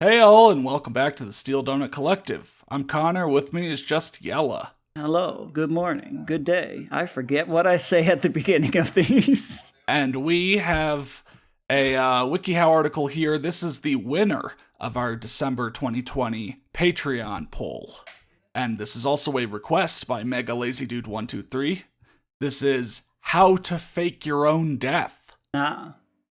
Hey all, and welcome back to the Steel Donut Collective. I'm Connor, with me is just Yella. Hello, good morning, good day. I forget what I say at the beginning of these. And we have a wikiHow article here. This is the winner of our December 2020 Patreon poll. And this is also a request by Mega Lazy Dude 123. This is how to fake your own death.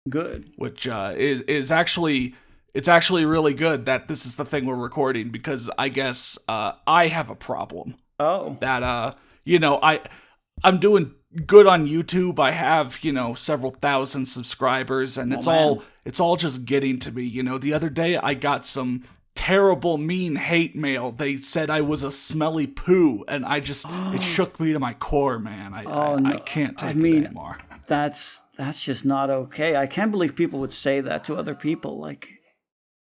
Good. Which is actually... It's actually really good that this is the thing we're recording because I guess I have a problem. Oh. That I'm doing good on YouTube. I have, several thousand subscribers and it's all just getting to me. The other day I got some terrible mean hate mail. They said I was a smelly poo and it shook me to my core, man. I can't take it anymore. That's just not okay. I can't believe people would say that to other people. Like,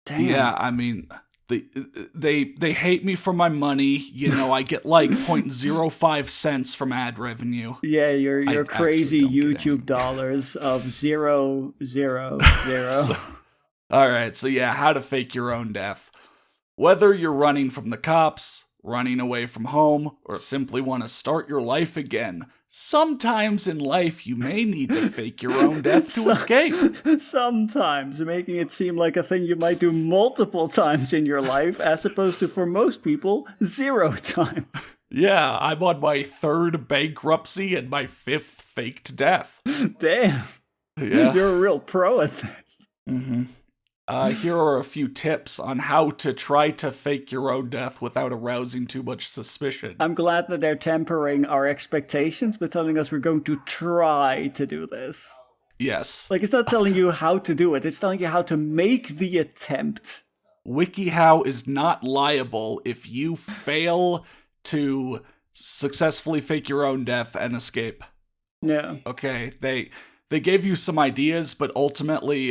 damn. Yeah, I mean, they hate me for my money. I get like 0.05 cents from ad revenue. Yeah, your crazy YouTube dollars of 0.000. All right, so yeah, how to fake your own death. Whether you're running from the cops, running away from home, or simply want to start your life again, sometimes in life you may need to fake your own death to escape. Sometimes, making it seem like a thing you might do multiple times in your life, as opposed to, for most people, 0 times. Yeah, I'm on my 3rd bankruptcy and my 5th faked death. Damn. Yeah. You're a real pro at this. Mm-hmm. Here are a few tips on how to try to fake your own death without arousing too much suspicion. I'm glad that they're tempering our expectations by telling us we're going to try to do this. Yes. Like, it's not telling you how to do it, it's telling you how to make the attempt. WikiHow is not liable if you fail to successfully fake your own death and escape. Yeah. Okay, they gave you some ideas, but ultimately,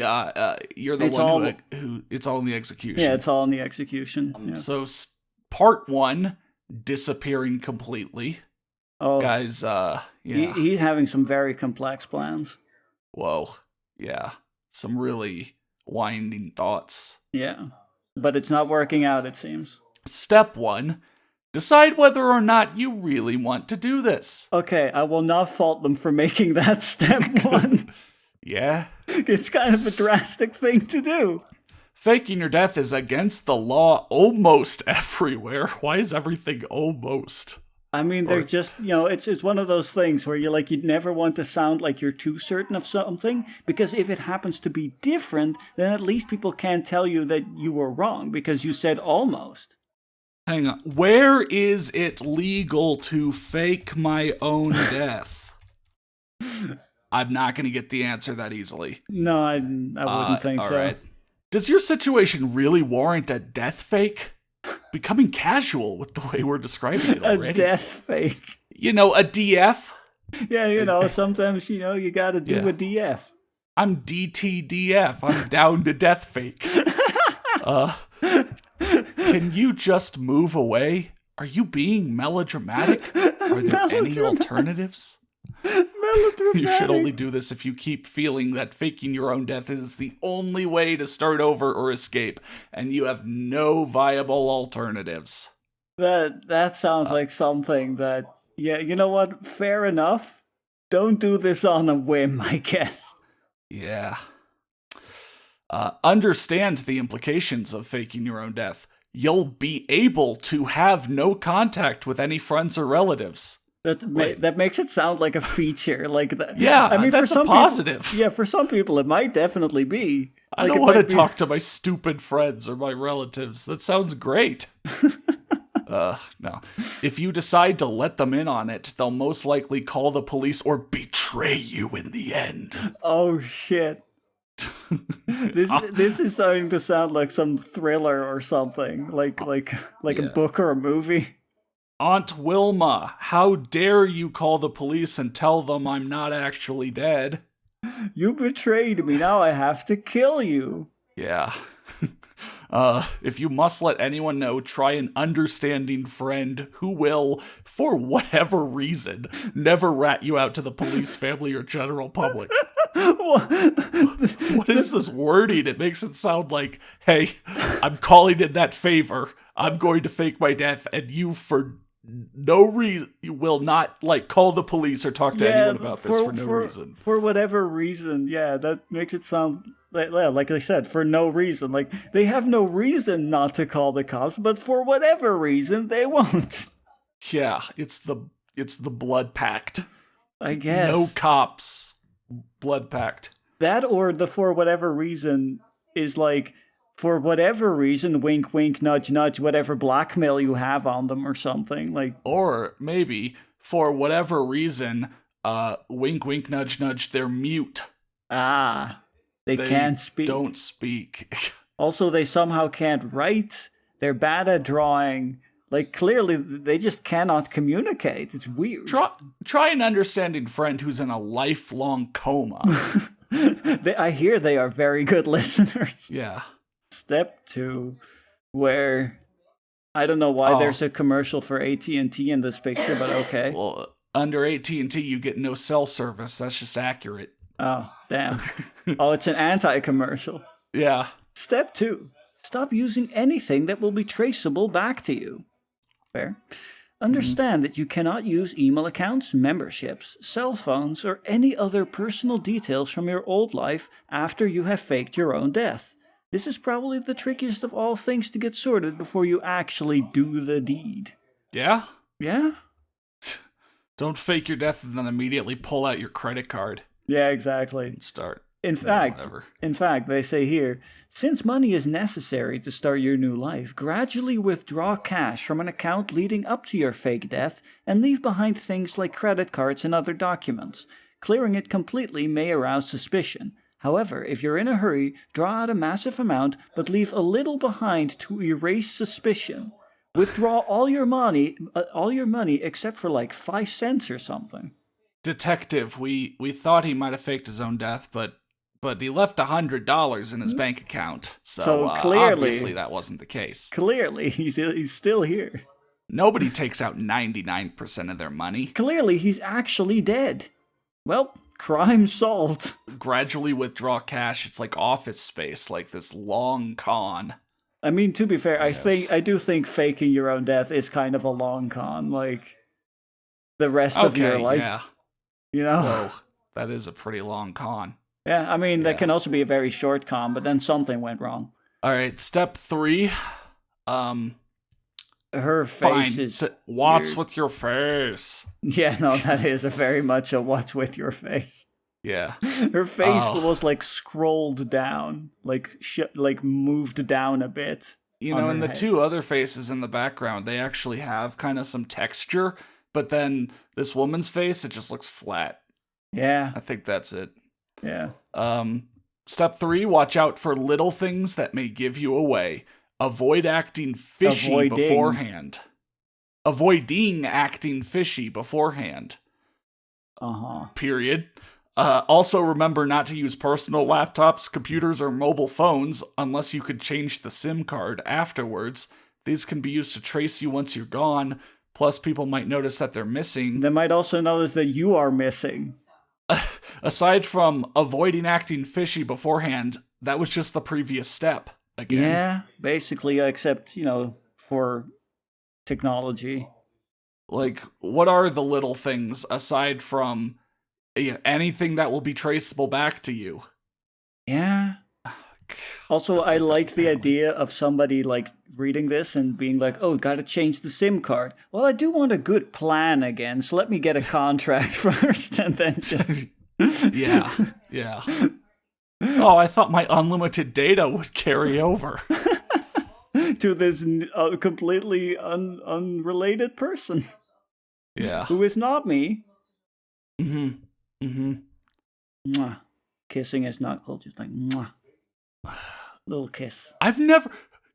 you're the one who it's all in the execution. Yeah, it's all in the execution. Yeah. So, part 1, disappearing completely. Oh, guys, yeah. He's having some very complex plans. Whoa, yeah. Some really winding thoughts. Yeah, but it's not working out, it seems. Step 1. Decide whether or not you really want to do this. Okay, I will not fault them for making that step 1. Yeah? It's kind of a drastic thing to do. Faking your death is against the law almost everywhere. Why is everything almost? I mean, they're just, it's one of those things where you'd never want to sound like you're too certain of something, because if it happens to be different, then at least people can't tell you that you were wrong because you said almost. Hang on. Where is it legal to fake my own death? I'm not going to get the answer that easily. No, I wouldn't think so. Right. Does your situation really warrant a death fake? Becoming casual with the way we're describing it already. A death fake. A DF? Yeah, sometimes, you got to do a DF. I'm DTDF. I'm down to death fake. Can you just move away? Are you being melodramatic? Are there any alternatives? You should only do this if you keep feeling that faking your own death is the only way to start over or escape, and you have no viable alternatives. That sounds like something that, you know what? Fair enough. Don't do this on a whim, I guess. Yeah. Understand the implications of faking your own death. You'll be able to have no contact with any friends or relatives. That makes it sound like a feature, like that. Yeah, I mean, that's for some a positive. For some people, it might definitely be. I don't want to talk to my stupid friends or my relatives. That sounds great. No. If you decide to let them in on it, they'll most likely call the police or betray you in the end. Oh, shit. This is starting to sound like some thriller or something, like a book or a movie. Aunt Wilma, how dare you call the police and tell them I'm not actually dead? You betrayed me, now I have to kill you. Yeah. If you must let anyone know, try an understanding friend who will, for whatever reason, never rat you out to the police, family, or general public. What is this wording? It makes it sound like, hey, I'm calling in that favor. I'm going to fake my death, and you, for no reason, you will not call the police or talk to anyone about this for no reason. For whatever reason, yeah, that makes it sound like I said, for no reason. Like, they have no reason not to call the cops, but for whatever reason, they won't. Yeah, it's the blood pact. I guess. No cops. Blood pact. That, or the for whatever reason is like, for whatever reason, wink, wink, nudge, nudge, whatever blackmail you have on them or something. Like, or maybe for whatever reason, wink, wink, nudge, nudge, they're mute. They can't speak. Don't speak. Also, they somehow can't write. They're bad at drawing. Like, clearly, they just cannot communicate. It's weird. Try an understanding friend who's in a lifelong coma. I hear they are very good listeners. Yeah. Step 2, where I don't know why there's a commercial for AT&T in this picture, but okay. Well, under AT&T, you get no cell service. That's just accurate. Oh, damn. It's an anti-commercial. Yeah. Step 2, stop using anything that will be traceable back to you. Fair. Understand that you cannot use email accounts, memberships, cell phones, or any other personal details from your old life after you have faked your own death. This is probably the trickiest of all things to get sorted before you actually do the deed. Yeah? Yeah? Don't fake your death and then immediately pull out your credit card. Yeah, exactly. And start. In fact, they say here, since money is necessary to start your new life, gradually withdraw cash from an account leading up to your fake death and leave behind things like credit cards and other documents. Clearing it completely may arouse suspicion. However, if you're in a hurry, draw out a massive amount, but leave a little behind to erase suspicion. Withdraw all your money except for like 5 cents or something. Detective, we thought he might have faked his own death, but he left $100 in his bank account. So clearly, obviously that wasn't the case. Clearly, he's still here. Nobody takes out 99% of their money. Clearly, he's actually dead. Well, crime solved. Gradually withdraw cash. It's like Office Space, like this long con. I mean, to be fair, I do think faking your own death is kind of a long con, like the rest of your life. Yeah. You know? Whoa, that is a pretty long con. Yeah, I mean, that can also be a very short con, but then something went wrong. All right, step 3. Her face is what's weird. with your face? Yeah, no, that is very much a what's with your face. Yeah. Her face was like scrolled down, like moved down a bit. You know, and the 2 other faces in the background, they actually have kind of some texture, but then this woman's face, it just looks flat. Yeah. I think that's it. Yeah. Step 3, watch out for little things that may give you away. Avoid acting fishy beforehand. Avoiding acting fishy beforehand. Period. Also remember not to use personal laptops, computers, or mobile phones unless you could change the SIM card afterwards. These can be used to trace you once you're gone. Plus, people might notice that they're missing. They might also notice that you are missing. Aside from avoiding acting fishy beforehand, that was just the previous step. Again. Yeah, basically, except, for technology. Like, what are the little things aside from anything that will be traceable back to you? Yeah. Also, I like the idea of somebody, reading this and being like, oh, gotta change the SIM card. Well, I do want a good plan again, so let me get a contract first, and then just... Yeah. Oh, I thought my unlimited data would carry over. To this completely unrelated person. Yeah. Who is not me. Mm-hmm. Mwah. Kissing his knuckle, just like, mwah. Little kiss.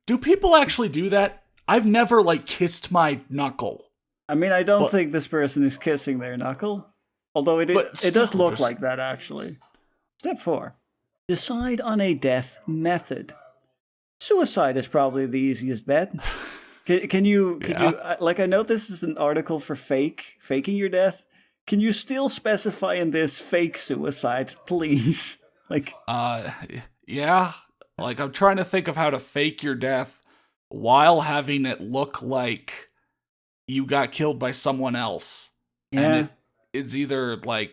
Do people actually do that? I've never, kissed my knuckle. I mean, I don't think this person is kissing their knuckle. Although it does look like that, actually. Step 4. Decide on a death method. Suicide is probably the easiest bet. Can you, I know this is an article for faking your death. Can you still specify in this fake suicide, please? Like, Uh, yeah. Like, I'm trying to think of how to fake your death while having it look like you got killed by someone else. And yeah. it's either, like,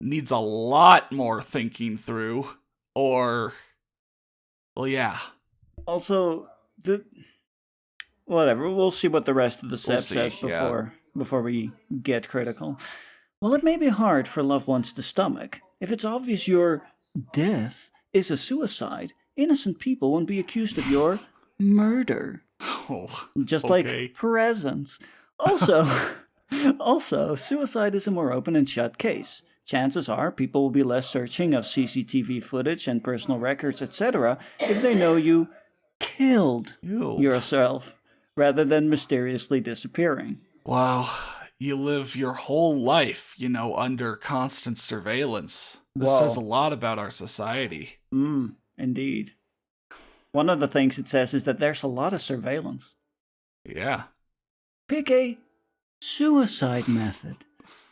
needs a lot more thinking through, or, well, yeah. Also, the whatever. We'll see what the rest of the We'll set see, says yeah. before we get critical. Well, it may be hard for loved ones to stomach. If it's obvious your death is a suicide, innocent people won't be accused of your murder. Oh, Just like okay. presents. Also, also, suicide is a more open and shut case. Chances are people will be less searching of CCTV footage and personal records, etc., if they know you killed Ew. yourself rather than mysteriously disappearing. Wow. You live your whole life, under constant surveillance. This says a Whoa. lot about our society. Indeed. One of the things it says is that there's a lot of surveillance. Yeah. Pick a suicide method.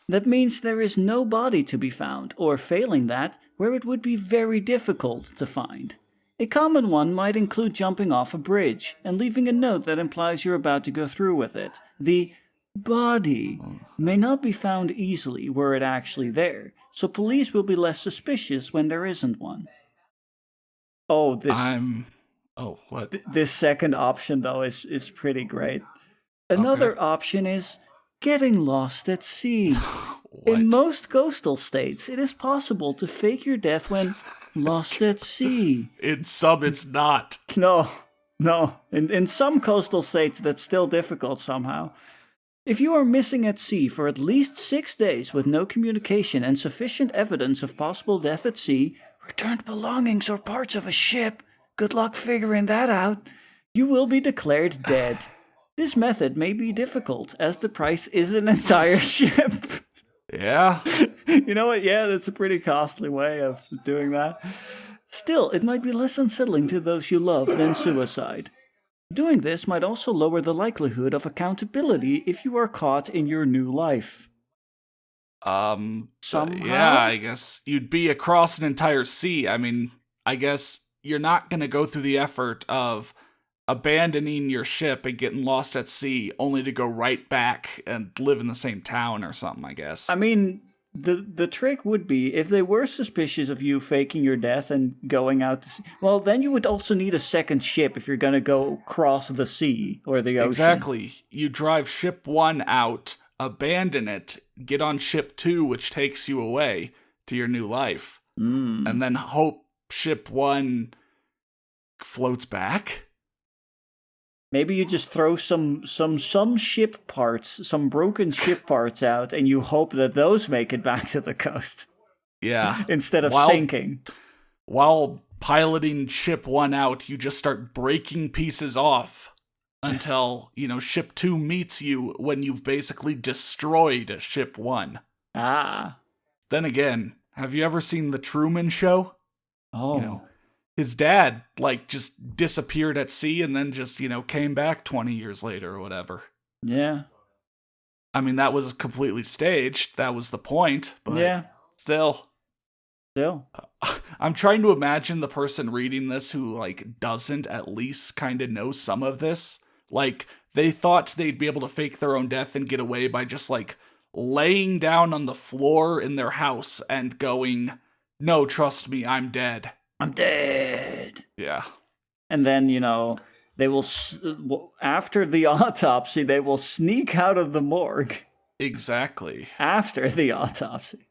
That means there is no body to be found, or failing that, where it would be very difficult to find. A common one might include jumping off a bridge and leaving a note that implies you're about to go through with it. The body may not be found easily were it actually there, so police will be less suspicious when there isn't one. Oh, Oh, what? this second option though is pretty great. Okay. Another option is getting lost at sea. In What? most coastal states, it is possible to fake your death when lost at sea. In some, it's not. No, no. In some coastal states, that's still difficult somehow. If you are missing at sea for at least 6 days with no communication and sufficient evidence of possible death at sea, returned belongings or parts of a ship, good luck figuring that out, you will be declared dead. This method may be difficult, as the price is an entire ship. Yeah. You know what? Yeah, that's a pretty costly way of doing that. Still, it might be less unsettling to those you love than suicide. Doing this might also lower the likelihood of accountability if you are caught in your new life. Somehow? Yeah, I guess you'd be across an entire sea. I mean, I guess you're not gonna go through the effort of abandoning your ship and getting lost at sea only to go right back and live in the same town or something, I guess. I mean, the trick would be if they were suspicious of you faking your death and going out to sea. Well, then you would also need a second ship if you're going to go cross the sea or the ocean. Exactly. You drive ship 1 out, abandon it, get on ship 2, which takes you away to your new life, and then hope ship 1 floats back. Maybe you just throw some ship parts, some broken ship parts out, and you hope that those make it back to the coast. Yeah. Instead of While- sinking. While piloting ship 1 out, you just start breaking pieces off until, ship 2 meets you when you've basically destroyed ship 1. Ah. Then again, have you ever seen The Truman Show? Oh. His dad, just disappeared at sea and then just, came back 20 years later or whatever. Yeah. I mean, that was completely staged. That was the point, but Yeah. still. Still. I'm trying to imagine the person reading this who, doesn't at least kind of know some of this. They thought they'd be able to fake their own death and get away by just, laying down on the floor in their house and going, "No, trust me, I'm dead. I'm dead." Yeah. And then, they will, after the autopsy, they will sneak out of the morgue. Exactly. After the autopsy.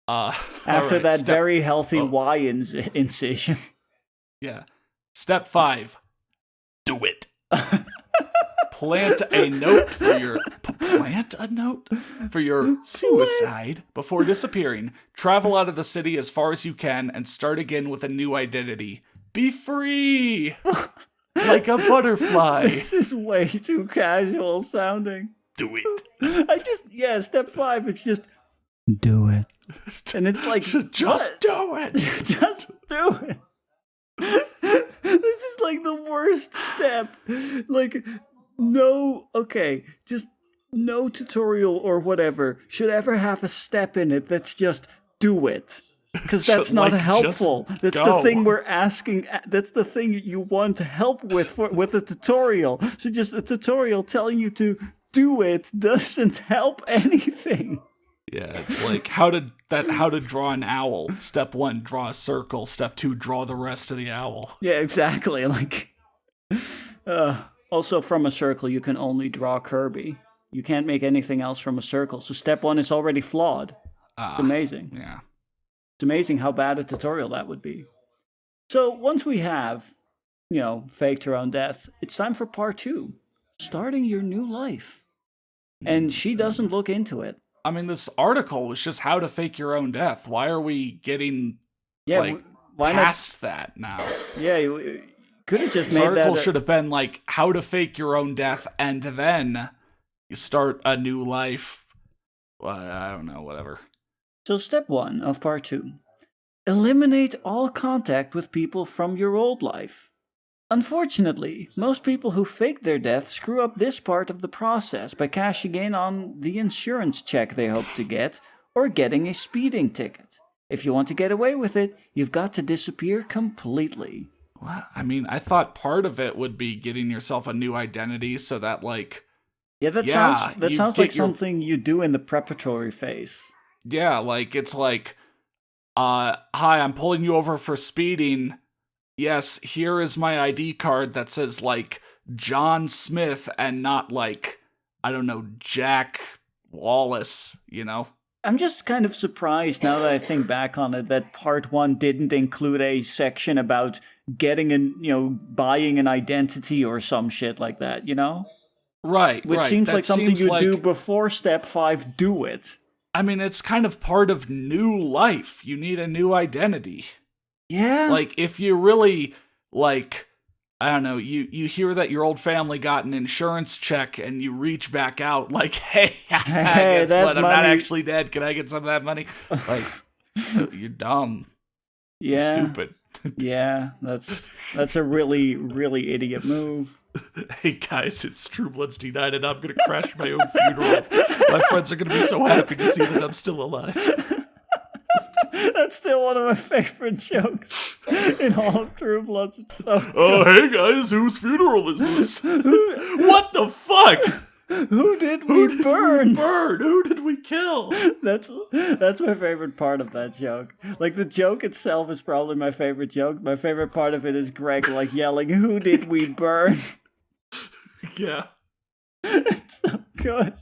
After That very healthy Y incision. Yeah. Step 5. Do it. Plant a note for your suicide before disappearing. Travel out of the city as far as you can and start again with a new identity. Be free! Like a butterfly. This is way too casual sounding. Do it. Step 5, it's just do it. And it's like, just do it. Just do it. This is the worst step. Just no tutorial or whatever should ever have a step in it that's just do it. Because that's not helpful. That's go. the thing we're asking. That's the thing you want help with a tutorial. So just a tutorial telling you to do it doesn't help anything. Yeah, it's like how to draw an owl. Step 1, draw a circle. Step 2, draw the rest of the owl. Yeah, exactly. Like, also from a circle, you can only draw Kirby. You can't make anything else from a circle. So step 1 is already flawed. It's amazing. Yeah. It's amazing how bad a tutorial that would be. So once we have, faked her own death, it's time for part 2, starting your new life. And she doesn't look into it. I mean, this article was just how to fake your own death. Why are we getting past that now? Yeah, you could have just this made article that. Should have been like how to fake your own death, and then you start a new life. Well, I don't know, whatever. So step 1 of part 2. Eliminate all contact with people from your old life. Unfortunately, most people who fake their death screw up this part of the process by cashing in on the insurance check they hope to get, or getting a speeding ticket. If you want to get away with it, you've got to disappear completely. What? I mean, I thought part of it would be getting yourself a new identity so that, like... Yeah, that sounds like something you do in the preparatory phase. Yeah, like, it's like, hi, I'm pulling you over for speeding. Yes, here is my ID card that says, like, John Smith and not, like, I don't know, Jack Wallace, I'm just kind of surprised now that I think back on it that part 1 didn't include a section about buying an identity or some shit like that, Right, Which seems like something you do before step 5, do it. I mean, it's kind of part of new life. You need a new identity. Yeah. Like, if you really, like, I don't know, you hear that your old family got an insurance check and you reach back out like, hey, guess what? I'm not actually dead. Can I get some of that money? Like, you're dumb. Yeah. You're stupid. Yeah, that's a really, really idiot move. Hey guys, it's True Bloods D9 and I'm gonna crash my own funeral. My friends are gonna be so happy to see that I'm still alive. That's still one of my favorite jokes in all of True Bloods. Hey guys, whose funeral is this? What the fuck? Who did we burn? Who did we kill? That's my favorite part of that joke. Like, the joke itself is probably my favorite joke. My favorite part of it is Greg, like, yelling, who did we burn? Yeah. It's so good.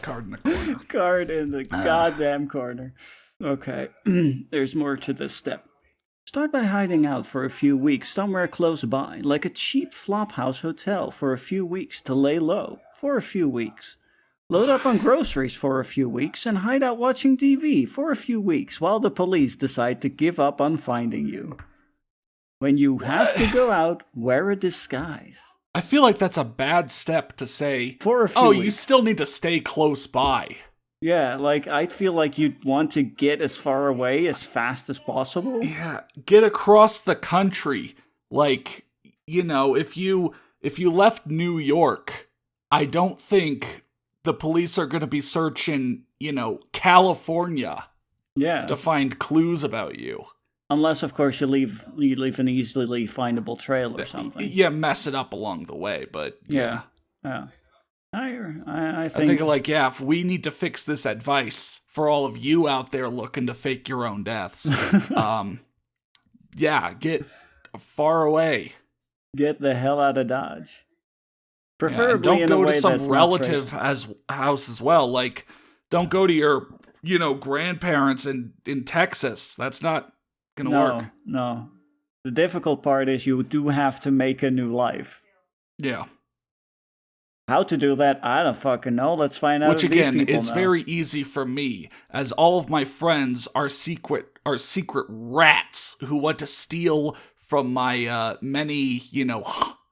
Card in the corner. Card in the goddamn corner. Okay, there's more to this step. Start by hiding out for a few weeks somewhere close by, like a cheap flophouse hotel for a few weeks to lay low for a few weeks. Load up on groceries for a few weeks and hide out watching TV for a few weeks while the police decide to give up on finding you. When you have to go out, wear a disguise. I feel like that's a bad step to say, for a few weeks. You still need to stay close by. Yeah, like, I feel like you'd want to get as far away as fast as possible. Yeah, get across the country. Like, if you left New York, I don't think the police are going to be searching, California. Yeah. To find clues about you. Unless, of course, you leave an easily findable trail or something. Yeah, mess it up along the way, but yeah. I think like, if we need to fix this advice for all of you out there looking to fake your own deaths, get far away. Get the hell out of Dodge. Preferably don't go to some relative house as well. Like, don't go to your, grandparents in Texas. That's not gonna work. No. The difficult part is you do have to make a new life. Yeah. How to do that, I don't fucking know. Let's find out. Which again is very easy for me, as all of my friends are secret rats who want to steal from my many,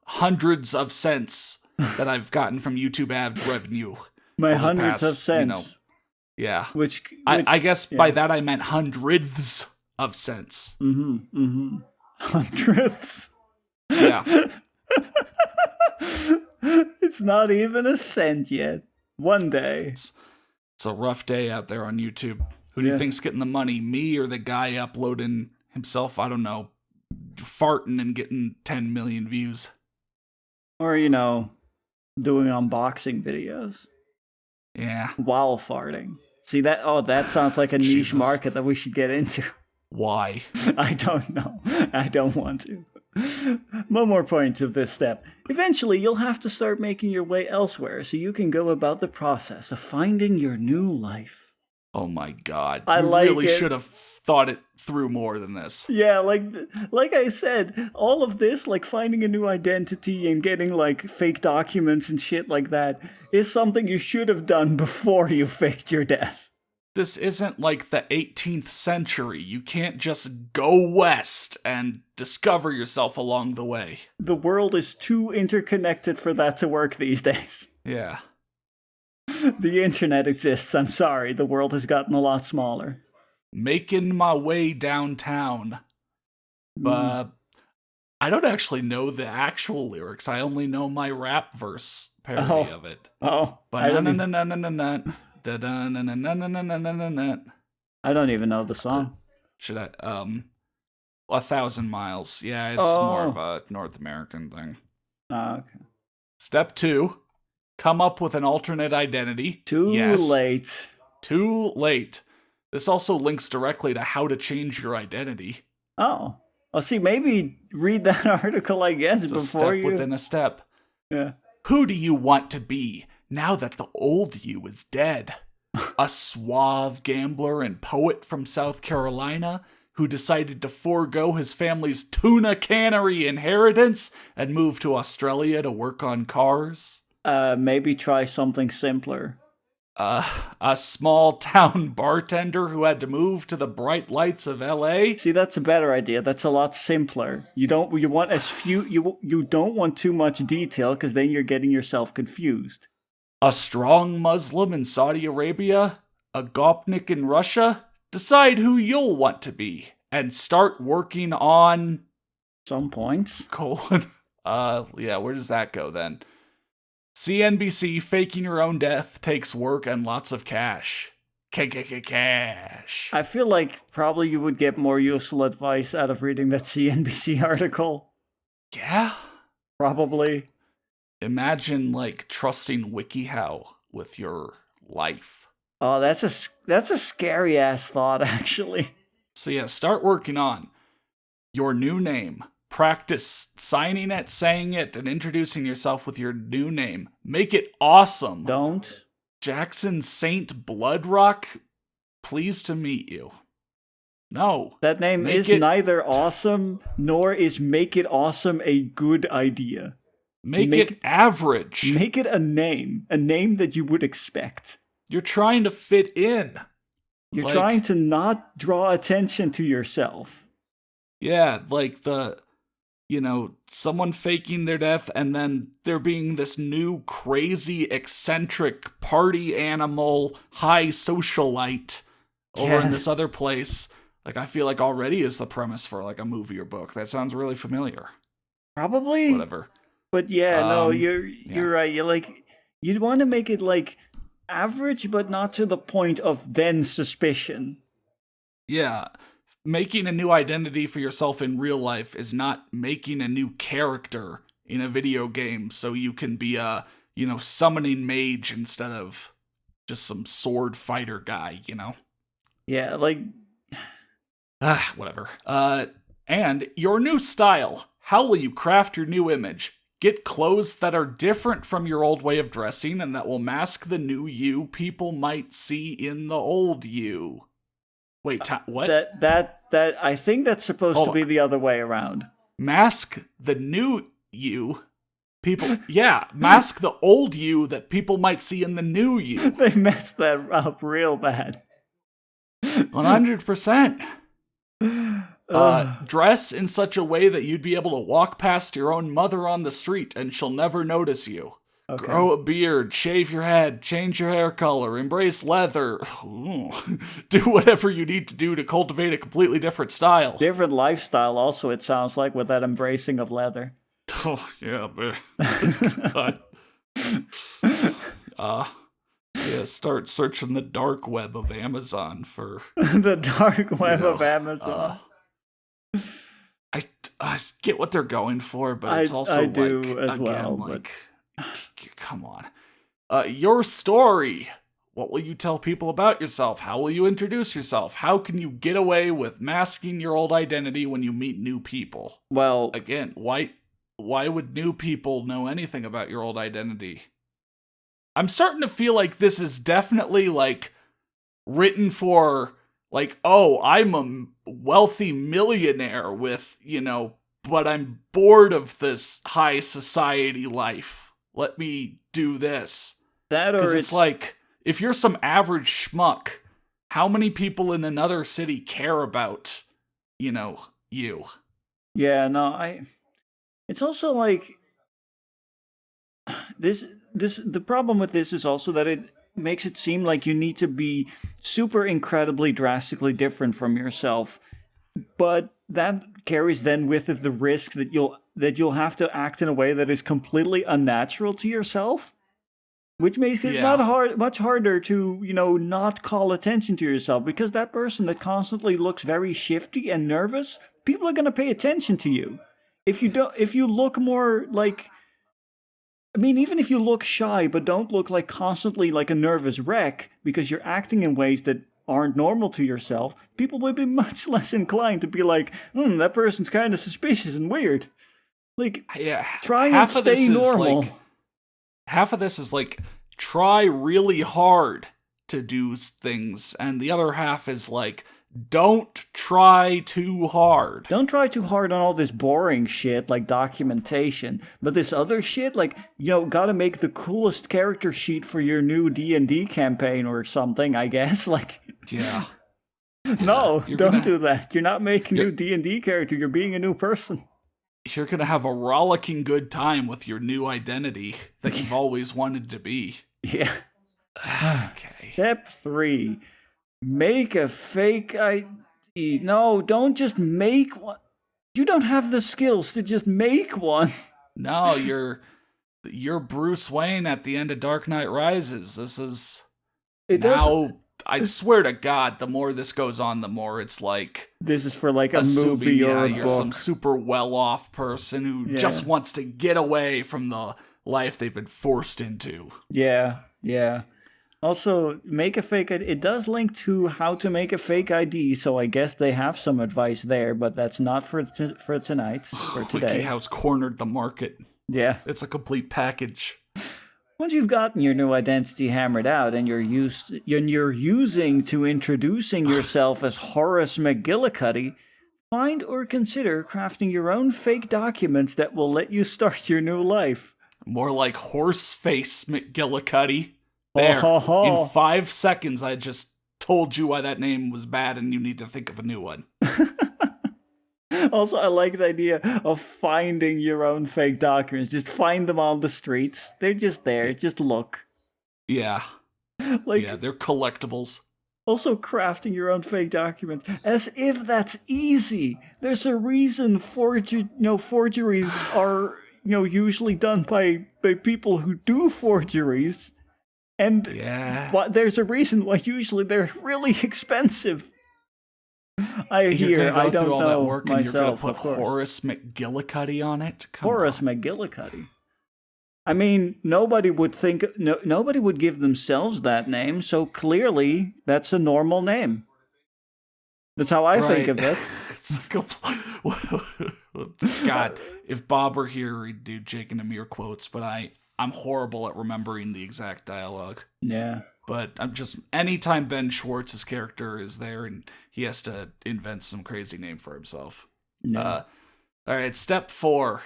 hundreds of cents that I've gotten from YouTube ad revenue. My hundreds of cents. Yeah. Which I guess by that I meant hundreds of cents. Hundreds. Yeah. It's not even a cent yet. One day. It's a rough day out there on YouTube. Who do you think's getting the money? Me or the guy uploading himself, I don't know, farting and getting 10 million views? Or, doing unboxing videos. Yeah. While farting. See, that sounds like a niche market that we should get into. Why? I don't know. I don't want to. One more point of this step. Eventually, you'll have to start making your way elsewhere so you can go about the process of finding your new life. Oh my god. I really should have thought it through more than this. Yeah, like I said, all of this, like finding a new identity and getting like fake documents and shit like that, is something you should have done before you faked your death. This isn't like the 18th century. You can't just go west and discover yourself along the way. The world is too interconnected for that to work these days. Yeah. The internet exists, I'm sorry. The world has gotten a lot smaller. Making my way downtown. But I don't actually know the actual lyrics. I only know my rap verse parody of it. Oh. But I don't even know the song. Should I 1,000 miles. Yeah, it's more of a North American thing. Oh, okay. Step 2. Come up with an alternate identity. Too late. Too late. This also links directly to how to change your identity. Oh. Well, see, maybe read that article, I guess, it's before a step within a step. Yeah. Who do you want to be now that the old you is dead? A suave gambler and poet from South Carolina who decided to forego his family's tuna cannery inheritance and move to Australia to work on cars? Maybe try something simpler. A small town bartender who had to move to the bright lights of LA? See, that's a better idea. That's a lot simpler. You don't want too much detail because then you're getting yourself confused. A strong Muslim in Saudi Arabia? A gopnik in Russia? Decide who you'll want to be and start working on some points. Yeah, where does that go then? CNBC, faking your own death takes work and lots of cash. Cash. I feel like probably you would get more useful advice out of reading that CNBC article. Yeah? Probably. Imagine, like, trusting wikiHow with your life. Oh, that's a scary-ass thought, actually. So yeah, start working on your new name. Practice signing it, saying it, and introducing yourself with your new name. Make it awesome. Don't. Jackson Saint Bloodrock, pleased to meet you. No. That name is neither awesome, nor is make it awesome a good idea. Make it average. Make it a name that you would expect. You're trying to fit in. You're trying to not draw attention to yourself. Yeah, like someone faking their death and then there being this new crazy eccentric party animal high socialite over in this other place. Like, I feel like already is the premise for like a movie or book. That sounds really familiar. Probably. Whatever. But yeah, you're right. You'd want to make it like average, but not to the point of then suspicion. Yeah. Making a new identity for yourself in real life is not making a new character in a video game so you can be a, summoning mage instead of just some sword fighter guy, Yeah, whatever. And your new style. How will you craft your new image? Get clothes that are different from your old way of dressing and that will mask the new you people might see in the old you. Wait, what? That I think that's supposed to be the other way around. Mask the new you. People, yeah, mask the old you that people might see in the new you. They messed that up real bad. 100%. Dress in such a way that you'd be able to walk past your own mother on the street and she'll never notice you. Okay. Grow a beard, shave your head, change your hair color, embrace leather. Do whatever you need to do to cultivate a completely different style. Different lifestyle also, it sounds like, with that embracing of leather. Oh, yeah, man. Yeah, start searching the dark web of Amazon for, The dark web of uh, Amazon. I, I get what they're going for, but it's I also do like, as well, again, but like, come on. Your story. What will you tell people about yourself? How will you introduce yourself? How can you get away with masking your old identity when you meet new people? well, Again, why would new people know anything about your old identity? I'm starting to feel like this is definitely like written for like, oh, I'm a wealthy millionaire with, but I'm bored of this high society life. Let me do this. that Because or it's like, if you're some average schmuck, how many people in another city care about, you? yeah, no, it's also like the problem with this is also that it makes it seem like you need to be super incredibly drastically different from yourself, but that carries then with it the risk that you'll have to act in a way that is completely unnatural to yourself, which makes it Yeah. much harder to not call attention to yourself, because that person that constantly looks very shifty and nervous, people are going to pay attention to you. If you look more like, I mean, even if you look shy but don't look like constantly like a nervous wreck because you're acting in ways that aren't normal to yourself, people will be much less inclined to be like, that person's kind of suspicious and weird. Like, Yeah, try and stay normal. half of this is like, try really hard to do things, and the other half is like, don't try too hard. Don't try too hard on all this boring shit like documentation, but this other shit, like, gotta make the coolest character sheet for your new D&D campaign or something, I guess. Like, Yeah. no, You're don't gonna- do that. You're not making a new D&D character, you're being a new person. You're gonna have a rollicking good time with your new identity that you've always wanted to be. Yeah. Okay. Step 3. Make a fake ID. No, don't just make one. You don't have the skills to just make one. No, you're Bruce Wayne at the end of Dark Knight Rises. This is It now. doesn't. I swear to God, the more this goes on, the more it's like This is for like a assuming, movie or a you're book. some super well-off person who Yeah. just wants to get away from the life they've been forced into. Yeah, yeah. Also, make a fake ID. It does link to how to make a fake ID, so I guess they have some advice there, but that's not for tonight, for today. WikiHow's cornered the market. Yeah. It's a complete package. Once you've gotten your new identity hammered out and you're using to introducing yourself as Horace McGillicuddy, find or consider crafting your own fake documents that will let you start your new life. More like Horseface McGillicuddy. There. Oh. In 5 seconds, I just told you why that name was bad and you need to think of a new one. Also, I like the idea of finding your own fake documents. Just find them on the streets. They're just there. Just look. Yeah. Like, Yeah, they're collectibles. also crafting your own fake documents. As if that's easy. There's a reason forgeries are, usually done by people who do forgeries. And Yeah. there's a reason why usually they're really expensive. I You're gonna go don't through all know that work and you're gonna myself, put of course. Horace McGillicuddy on it? Come Horace on. McGillicuddy. I mean, nobody would give themselves that name, so clearly that's a normal name. That's how I think of it. It's God, if Bob were here, he'd do Jake and Amir quotes, but I'm horrible at remembering the exact dialogue. Yeah. But I'm just, anytime Ben Schwartz's character is there and he has to invent some crazy name for himself. No. All right, step 4.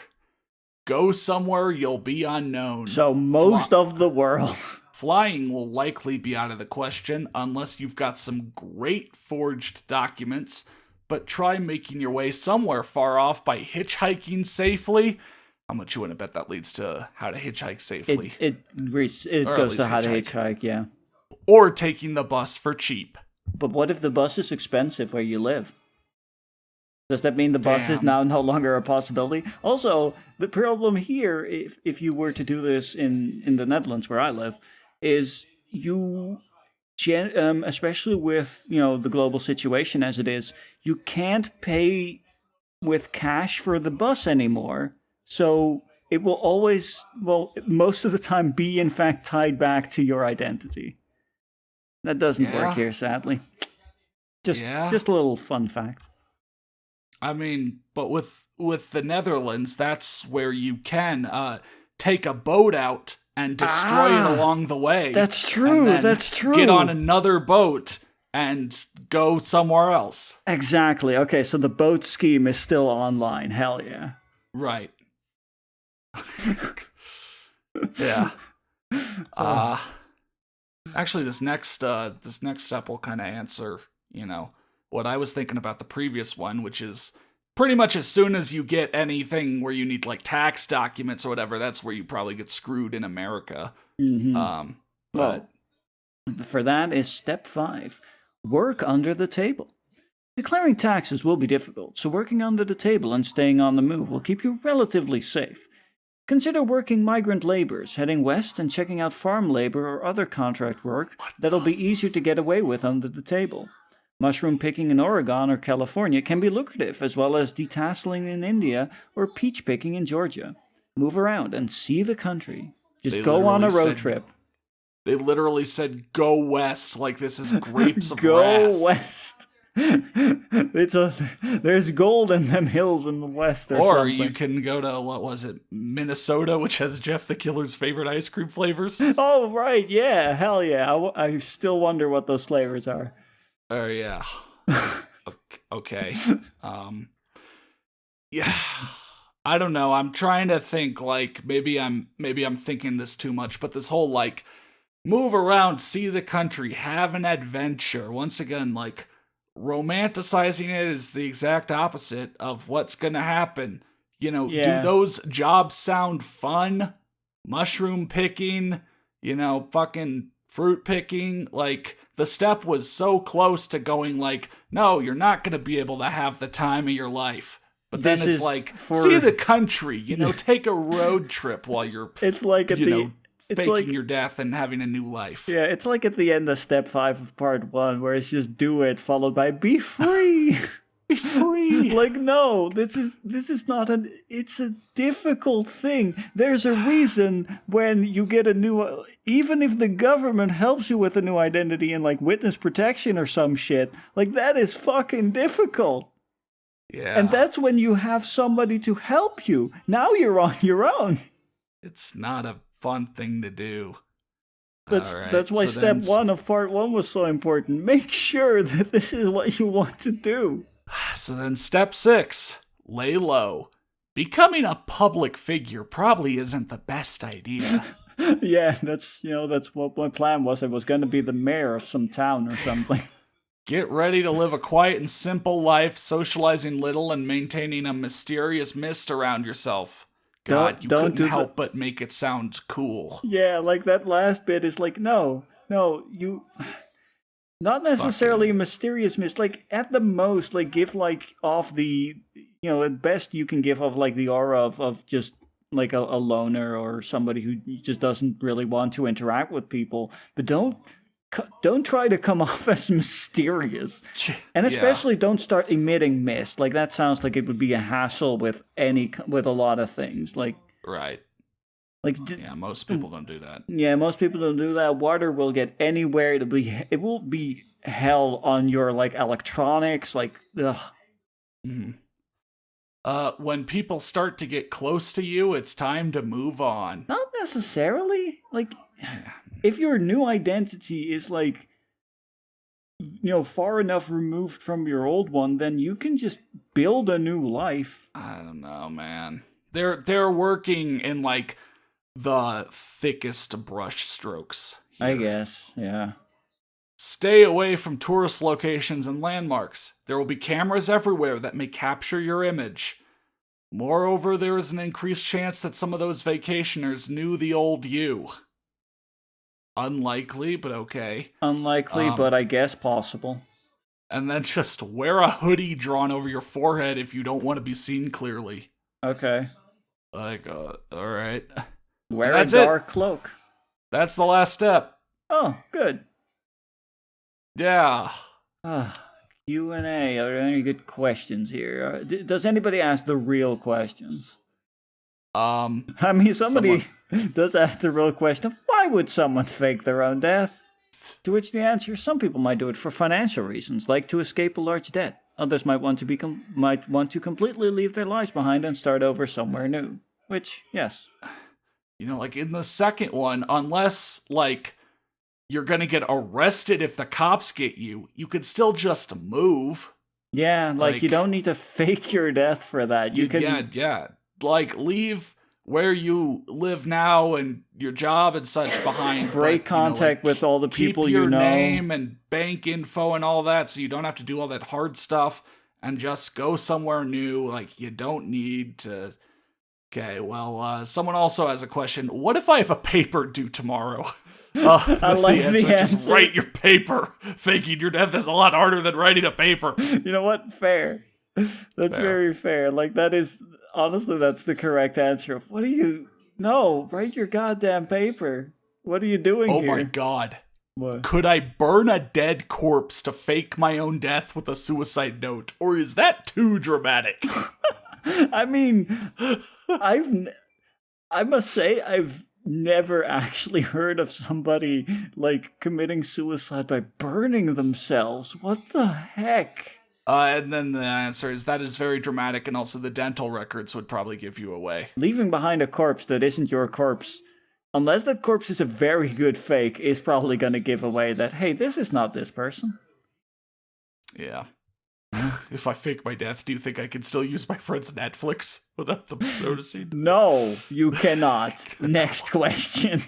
Go somewhere you'll be unknown. So most of the world. Flying will likely be out of the question unless you've got some great forged documents, but try making your way somewhere far off by hitchhiking safely. How much you want to bet that leads to how to hitchhike safely? It Or at goes to least how to hitchhike. hitchhike, yeah. Or taking the bus for cheap. But what if the bus is expensive where you live? Does that mean the bus is Damn. now no longer a possibility? Also, the problem here, if you were to do this in the Netherlands where I live, is you especially with the global situation as it is, you can't pay with cash for the bus anymore. So it will always, well, most of the time, be in fact tied back to your identity. That doesn't work Yeah. here, sadly. Just Yeah. just a little fun fact. I mean, but with the Netherlands, that's where you can take a boat out and destroy it Ah, along the way, that's and true. then That's get on true. another boat and go somewhere else. Exactly. Okay, so the boat scheme is still online. Hell yeah. Right. Yeah. Oh. Uh Actually, this next step will kind of answer, what I was thinking about the previous one, which is pretty much as soon as you get anything where you need like tax documents or whatever, that's where you probably get screwed in America. Mm-hmm. But Well, for that is step 5. Work under the table. Declaring taxes will be difficult, so working under the table and staying on the move will keep you relatively safe. Consider working migrant laborers, heading west and checking out farm labor or other contract work that'll be easier to get away with under the table. Mushroom picking in Oregon or California can be lucrative, as well as detasseling in India or peach picking in Georgia. Move around and see the country. Just they go on literally a road said trip. they literally said go west like this is grapes of Go wrath. west. There's gold in them hills in the west or Or something. you can go to, what was it, Minnesota, which has Jeff the Killer's favorite ice cream flavors. Oh right, yeah, hell yeah. I still wonder what those flavors are. Oh yeah. Okay. Yeah. I don't know. I'm trying to think like maybe I'm thinking this too much, but this whole like move around, see the country, have an adventure. Once again, like romanticizing it is the exact opposite of what's going to happen. Do Yeah. those jobs sound fun? Mushroom picking, fucking fruit picking. Like, the step was so close to going, like, no, you're not going to be able to have the time of your life. But then This it's is like, for see the country, take a road trip while you're, it's like at the it's like faking your death and having a new life. yeah, it's like at the end of step 5 of part 1 where it's just do it followed by be free. Be free. Like no, this is not it's a difficult thing. There's a reason when you get a new, even if the government helps you with a new identity and like witness protection or some shit, like that is fucking difficult. Yeah. And that's when you have somebody to help you. Now you're on your own. It's not a fun thing to do. That's why step 1 of part 1 was so important. Make sure that this is what you want to do. So then step 6, lay low. Becoming a public figure probably isn't the best idea. Yeah, that's what my plan was. I was going to be the mayor of some town or something. Get ready to live a quiet and simple life, socializing little and maintaining a mysterious mist around yourself. God, you couldn't help but make it sound cool. Yeah, like that last bit is like, no, you... Not necessarily a mysterious mist. Like, at the most, like, give, like, off the... at best you can give off, like, the aura of just, like, a loner or somebody who just doesn't really want to interact with people. But don't try to come off as mysterious. And especially don't start emitting mist. Like, that sounds like it would be a hassle with a lot of things. Like... Right. Like, yeah, most people don't do that. Yeah, most people don't do that. Water will get anywhere. It will be hell on your like electronics. Like, ugh. Mm-hmm. When people start to get close to you, it's time to move on. Not necessarily. Like, if your new identity is like, far enough removed from your old one, then you can just build a new life. I don't know, man. They're working in like the thickest brush strokes here. I guess, yeah. Stay away from tourist locations and landmarks. There will be cameras everywhere that may capture your image. Moreover, there is an increased chance that some of those vacationers knew the old you. Unlikely, but okay. Unlikely, but I guess possible. And then just wear a hoodie drawn over your forehead if you don't want to be seen clearly. Okay. Like, alright. Wear a dark cloak. That's the last step. Oh, good. Yeah. Q&A. Are there any good questions here? Does anybody ask the real questions? I mean, somebody does ask the real question of why would someone fake their own death? To which the answer: some people might do it for financial reasons, like to escape a large debt. Others might want to completely leave their lives behind and start over somewhere new. Which, yes. Like in the second one, unless like you're gonna get arrested if the cops get you, you could still just move. Yeah, like you don't need to fake your death for that. You can yeah. Like leave where you live now and your job and such behind. Break contact with all the people you know. Keep your name and bank info and all that, so you don't have to do all that hard stuff and just go somewhere new. Like you don't need to. Okay, well, someone also has a question. What if I have a paper due tomorrow? I like the answer. Just write your paper. Faking your death is a lot harder than writing a paper. You know what? Fair. That's very fair. Like, that is, honestly, that's the correct answer. What do you... No, write your goddamn paper. What are you doing here? Oh my god. What? Could I burn a dead corpse to fake my own death with a suicide note? Or is that too dramatic? I mean, I must say, I've never actually heard of somebody, like, committing suicide by burning themselves. What the heck? And then the answer is that is very dramatic, and also the dental records would probably give you away. Leaving behind a corpse that isn't your corpse, unless that corpse is a very good fake, is probably going to give away that, hey, this is not this person. Yeah. If I fake my death, do you think I can still use my friend's Netflix without them noticing? No, you cannot. Next question.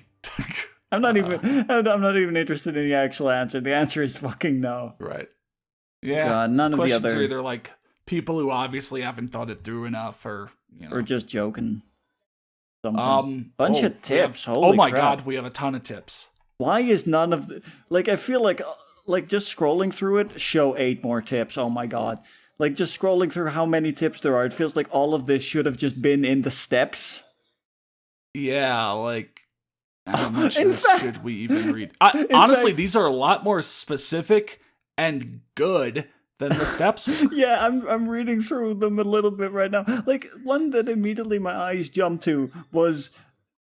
I'm not even interested in the actual answer. The answer is fucking no. Right. Yeah. God, none of the other are either like people who obviously haven't thought it through enough, or or just joking. Something. Bunch of tips. Holy oh my crap. god, we have a ton of tips. Why is none of the... Like, I feel like just scrolling through it, show 8 more tips. Oh my god. Like, just scrolling through how many tips there are, it feels like all of this should have just been in the steps. Yeah, like, how much of this should we even read? Honestly, these are a lot more specific and good than the steps. Yeah, I'm reading through them a little bit right now. Like, one that immediately my eyes jumped to was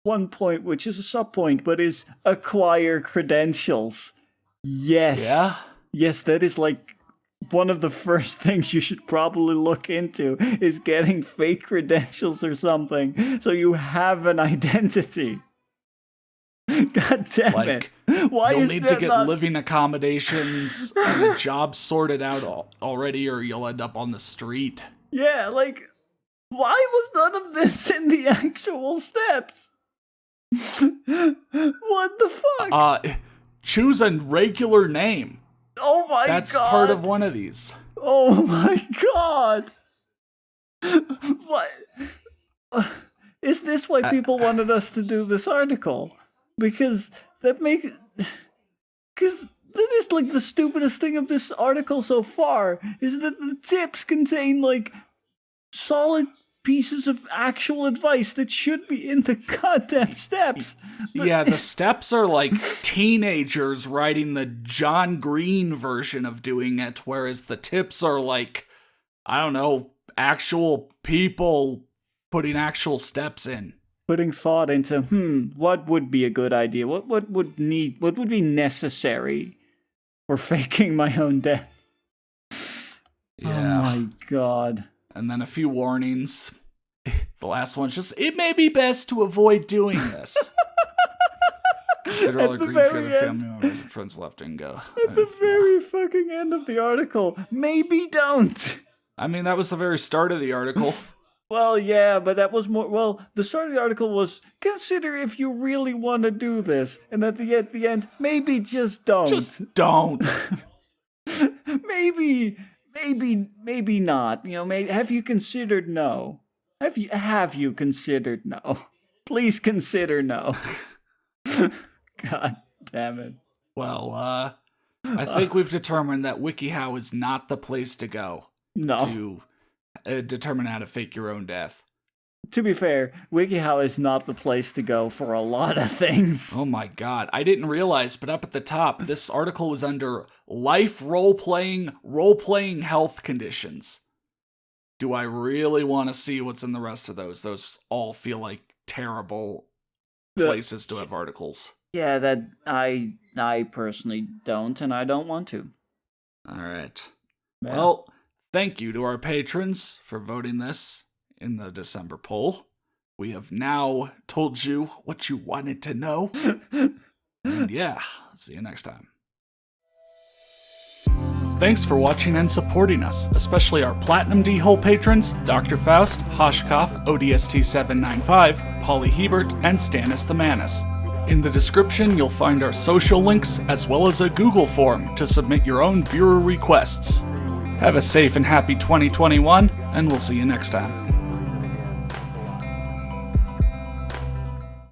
one point, which is a sub-point, but is acquire credentials. Yes. Yeah? Yes, that is like one of the first things you should probably look into, is getting fake credentials or something, so you have an identity. God damn it. Why you'll is need to get living accommodations and a job sorted out already, or you'll end up on the street. Yeah, like, why was none of this in the actual steps? What the fuck? Choose a regular name. Oh my god. That's part of one of these. Oh my god. What? Is this why people wanted us to do this article? Because that makes... Because that is like the stupidest thing of this article so far, is that the tips contain like solid pieces of actual advice that should be in the goddamn steps. Yeah, the steps are like teenagers writing the John Green version of doing it, whereas the tips are like, I don't know, actual people putting actual steps in. Putting thought into, what would be a good idea? What would be necessary for faking my own death? Yeah. Oh my god. And then a few warnings. The last one's just, it may be best to avoid doing this. Consider all agree for the family members and friends left and go. At the very fucking end of the article, maybe don't. I mean, that was the very start of the article. Well, yeah, but that was more... Well, the start of the article was, consider if you really want to do this. And at the end, maybe just don't. Just don't. maybe not. You know, maybe, have you considered no? Have you considered no? Please consider no. God damn it. Well, I think we've determined that wikiHow is not the place to go. No. To determine how to fake your own death. To be fair, WikiHow is not the place to go for a lot of things. Oh my god, I didn't realize, but up at the top, this article was under life role-playing health conditions. Do I really want to see what's in the rest of those? Those all feel like terrible places to have articles. Yeah, that I personally don't, and I don't want to. All right. Yeah. Well, thank you to our patrons for voting this in the December poll. We have now told you what you wanted to know. And yeah, see you next time. Thanks for watching and supporting us, especially our Platinum D-Hole patrons, Dr. Faust, Hoshkoff, ODST795, Polly Hebert, and Stannis the Manus. In the description, you'll find our social links, as well as a Google form to submit your own viewer requests. Have a safe and happy 2021, and we'll see you next time.